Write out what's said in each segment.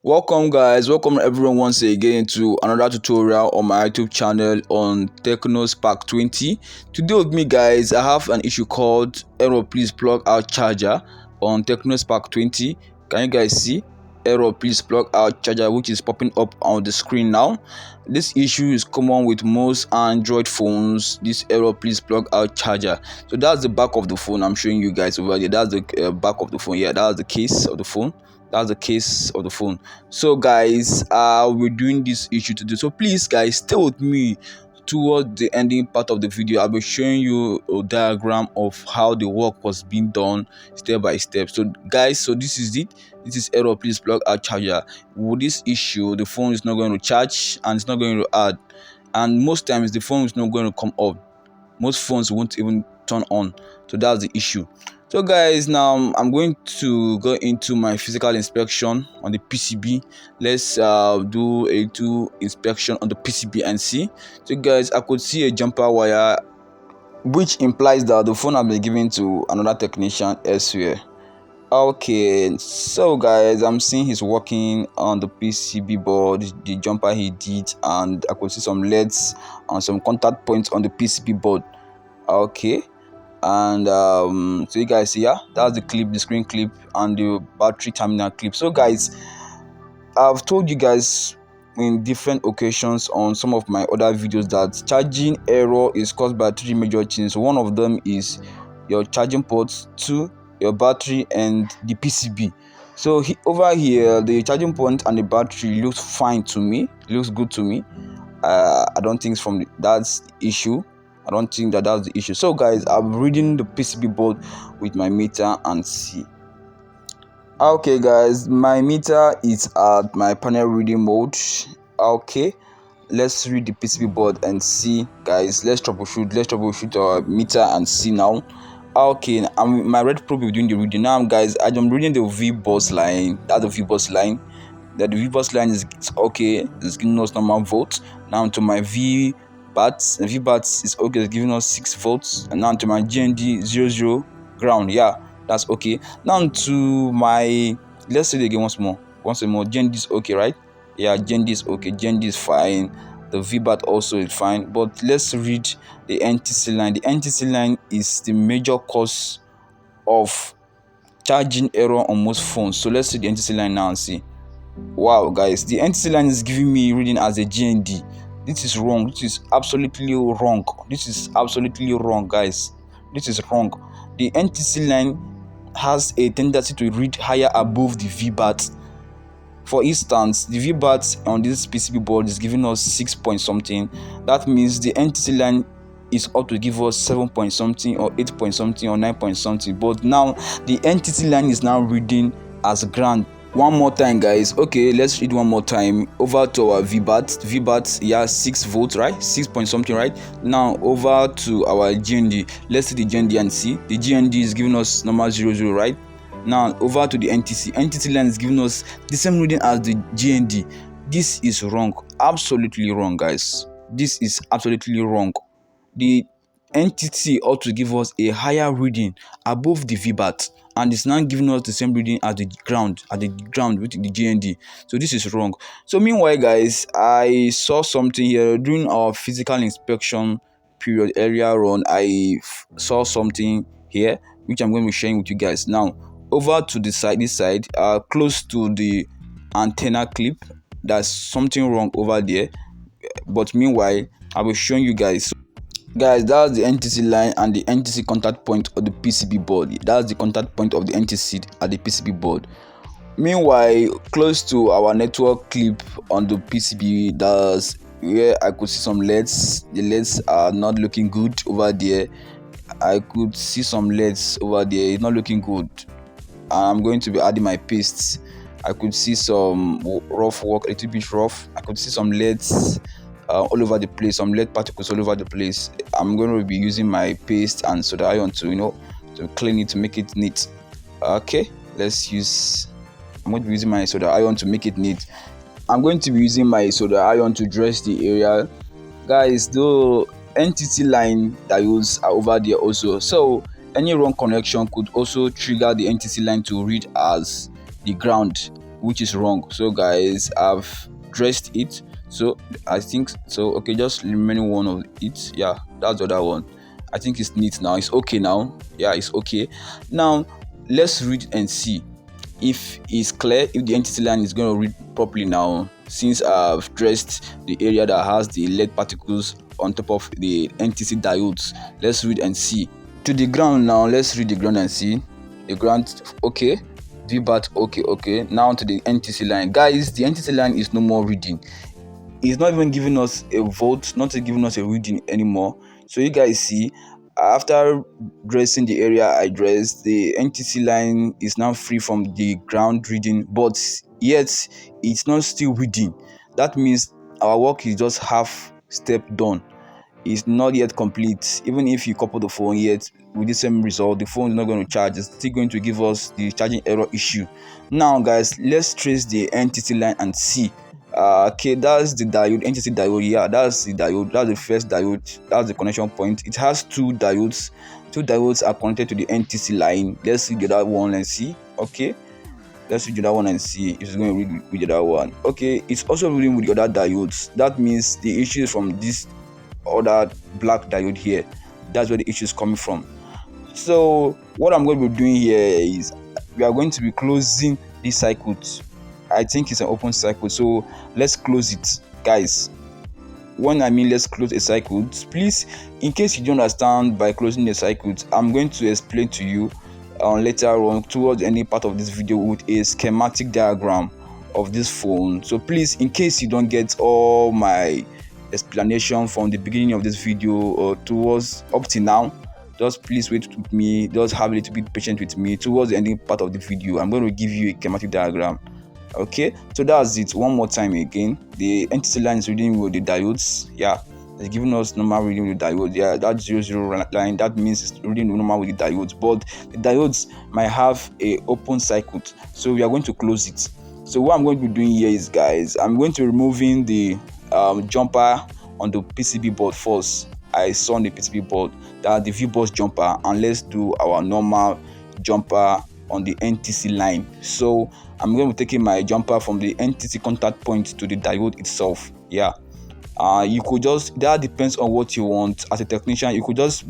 Welcome guys, welcome everyone once again to another tutorial on my YouTube channel on Tecno Spark 20. Today with me guys, I have an issue called error please plug out charger on Tecno Spark 20. Can you guys see error please plug out charger, which is popping up on the screen now? This issue is common with most Android phones, this error please plug out charger. So that's the back of the phone I'm showing you guys over there. That's the back of the phone. Yeah, that's the case of the phone. That's the case of the phone. So guys, we're doing this issue today, so please guys stay with me towards the ending part of the video. I'll be showing you a diagram of how the work was being done step by step. So guys, so this is it. This is error please plug out charger. With this issue, the phone is not going to charge and it's not going to add, and most times the phone is not going to come up. Most phones won't even turn on. So that's the issue. So guys, now I'm going to go into my physical inspection on the PCB. Let's do a inspection on the PCB and see. So guys, I could see a jumper wire, which implies that the phone has been given to another technician elsewhere. Okay, so guys, I'm seeing he's working on the PCB board, the jumper he did, and I could see some LEDs and some contact points on the PCB board. Okay, and so you guys see, yeah, that's the clip, the screen clip and the battery terminal clip. So guys, I've told you guys in different occasions on some of my other videos that charging error is caused by three major things. One of them is your charging ports, two, your battery, and the PCB. So over here, the charging point and the battery looks fine to me, looks good to me. I don't think that's the issue. I don't think that's the issue. So guys, I'm reading the PCB board with my meter and see. Okay guys, my meter is at my panel reading mode. Okay, let's read the PCB board and see guys. Let's troubleshoot our meter and see now. Okay, my red probe is doing the reading now guys. I'm reading the V bus line. That's the V bus line. That the V bus line is okay, it's giving us normal volts. Now to my V bats is okay, it's giving us 6 volts. And now to my GND 00 ground, yeah, that's okay. Now to my, let's say it again once more, GND is okay, right? Yeah, GND is okay, GND is fine, the VBAT also is fine. But let's read the NTC line. The NTC line is the major cause of charging error on most phones. So let's see the NTC line now and see. Wow guys, the NTC line is giving me reading as a GND. This is wrong. This is absolutely wrong. This is absolutely wrong guys. This is wrong. The NTC line has a tendency to read higher above the VBAT. For instance, the VBAT on this PCB board is giving us 6 point something. That means the NTC line is up to give us 7 point something or 8 point something or 9 point something. But now the NTC line is now reading as ground. One more time guys. Okay, let's read one more time. Over to our VBAT, yeah, 6 volts, right? 6 point something, right? Now over to our GND. Let's see the GND and see. The GND is giving us normal 00, right? Now over to the NTC line is giving us the same reading as the GND. This is wrong, absolutely wrong guys. This is absolutely wrong. The NTC ought to give us a higher reading above the VBAT, and it's now giving us the same reading as the ground, with the GND. So this is wrong. So meanwhile guys, I saw something here during our physical inspection period earlier on. I saw something here which I'm going to be sharing with you guys now. Over to the side, this side, close to the antenna clip, there's something wrong over there. But meanwhile, I will show you guys. Guys, that's the NTC line and the NTC contact point of the PCB board. That's the contact point of the NTC at the PCB board. Meanwhile, close to our network clip on the PCB, that's where I could see some LEDs. The LEDs are not looking good over there. I could see some LEDs over there. It's not looking good. I'm going to be adding my pastes. I could see some rough work, a little bit rough. I could see some LEDs all over the place, some LED particles all over the place. I'm going to be using my paste and soda iron to to clean it, to make it neat. Okay, I'm going to be using my soda iron to make it neat. I'm going to be using my soda iron to dress the area. Guys, the NTC line diodes are over there also, so any wrong connection could also trigger the NTC line to read as the ground, which is wrong. So guys, I've dressed it, so I think so. Okay, just remaining one of it. Yeah, that's the other one. I think it's neat now. It's okay now. Yeah, it's okay now. Let's read and see if it's clear, if the NTC line is going to read properly now, since I've dressed the area that has the lead particles on top of the NTC diodes. Let's read and see. To the ground now, let's read the ground and see. The ground, okay. VBAT, okay. Now to the NTC line. Guys, the NTC line is no more reading. It's not even giving us a volt, not giving us a reading anymore. So you guys see, after dressing the area I dressed, the NTC line is now free from the ground reading, but yet it's not still reading. That means our work is just half step done. It's not yet complete. Even if you couple the phone yet with the same result, the phone is not going to charge. It's still going to give us the charging error issue. Now guys, let's trace the NTC line and see. Okay, that's the diode, NTC diode. Yeah, that's the diode. That's the first diode. That's the connection point. It has two diodes. Two diodes are connected to the NTC line. Let's see the other one and see. Okay, let's read the other one and see if it's going to read with the other one. Okay, it's also reading with the other diodes. That means the issue is from this other black diode here. That's where the issue is coming from. So what I'm going to be doing here is we are going to be closing this circuit. I think it's an open circuit, so let's close it, guys. When I mean let's close a circuit, please, in case you don't understand by closing the circuit, I'm going to explain to you later on towards any part of this video with a schematic diagram of this phone. So please, in case you don't get all my explanation from the beginning of this video or towards up to now, just please wait with me, just have a little bit patient with me. Towards the ending part of the video, I'm going to give you a schematic diagram. Okay, so that's it. One more time again, the NTC line is reading with the diodes. Yeah, it's giving us normal reading with the diodes. Yeah, that 00 line, that means it's reading normal with the diodes, but the diodes might have a open circuit, so we are going to close it. So what I'm going to be doing here is, guys, I'm going to be removing the jumper on the PCB board first. I saw on the PCB board that the VBus jumper, and let's do our normal jumper on the NTC line. So I'm going to be taking my jumper from the NTC contact point to the diode itself. Yeah, you could just, that depends on what you want. As a technician, you could just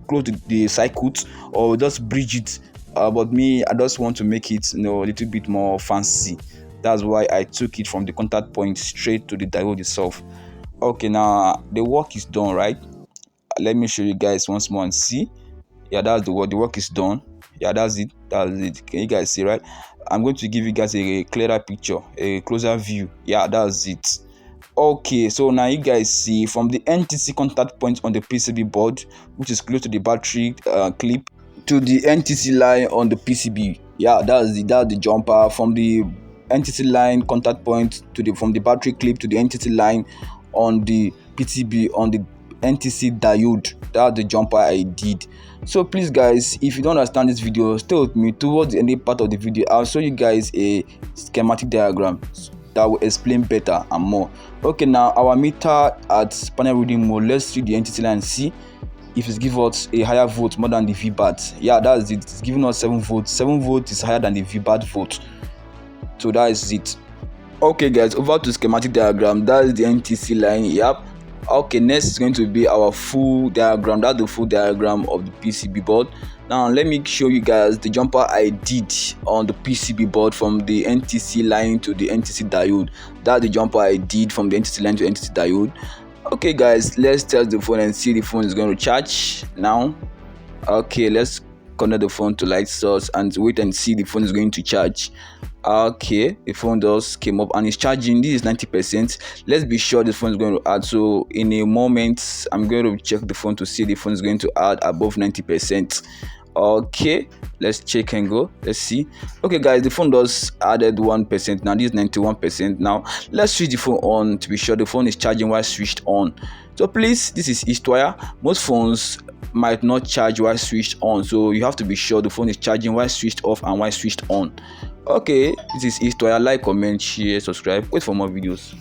close the circuit or just bridge it, but me, I just want to make it, you know, a little bit more fancy. That's why I took it from the contact point straight to the diode itself. Okay, now the work is done, right? Let me show you guys once more and see. Yeah, that's the work. The work is done. Yeah, that's it. Can you guys see, right? I'm going to give you guys a clearer picture, a closer view. Yeah, that's it. Okay, so now you guys see from the NTC contact point on the PCB board, which is close to the battery clip, to the NTC line on the PCB. Yeah, that's the jumper from the NTC line contact point to from the battery clip to the NTC line on the PCB on the NTC diode. That's the jumper I did. So please, guys, if you don't understand this video, stay with me. Towards the end part of the video, I'll show you guys a schematic diagram that will explain better and more. Okay, now our meter at panel reading mode, let's see the NTC line and see if it's give us a higher volt more than the VBAT. Yeah, that's it. It's giving us 7 volts. 7 volts is higher than the VBAT volt. So that is it. Okay, guys, over to schematic diagram. That is the NTC line. Yep. Okay, next is going to be our full diagram. That's the full diagram of the PCB board. Now let me show you guys the jumper I did on the PCB board from the NTC line to the NTC diode. That's the jumper I did from the NTC line to NTC diode. Okay, guys, let's test the phone and see the phone is going to charge now. Okay, let's connect the phone to light source and wait and see the phone is going to charge. Okay, the phone just came up and it's charging. This is 90%. Let's be sure the phone is going to add. So in a moment, I'm going to check the phone to see the phone is going to add above 90%. Okay, let's check and go. Let's see. Okay, guys, the phone does added 1%. Now this is 91%. Now let's switch the phone on to be sure the phone is charging while switched on. So please, this is Eastwire. Most phones might not charge while switched on, so you have to be sure the phone is charging while switched off and while switched on. Okay, this is Eastwire. Like, comment, share, subscribe. Wait for more videos.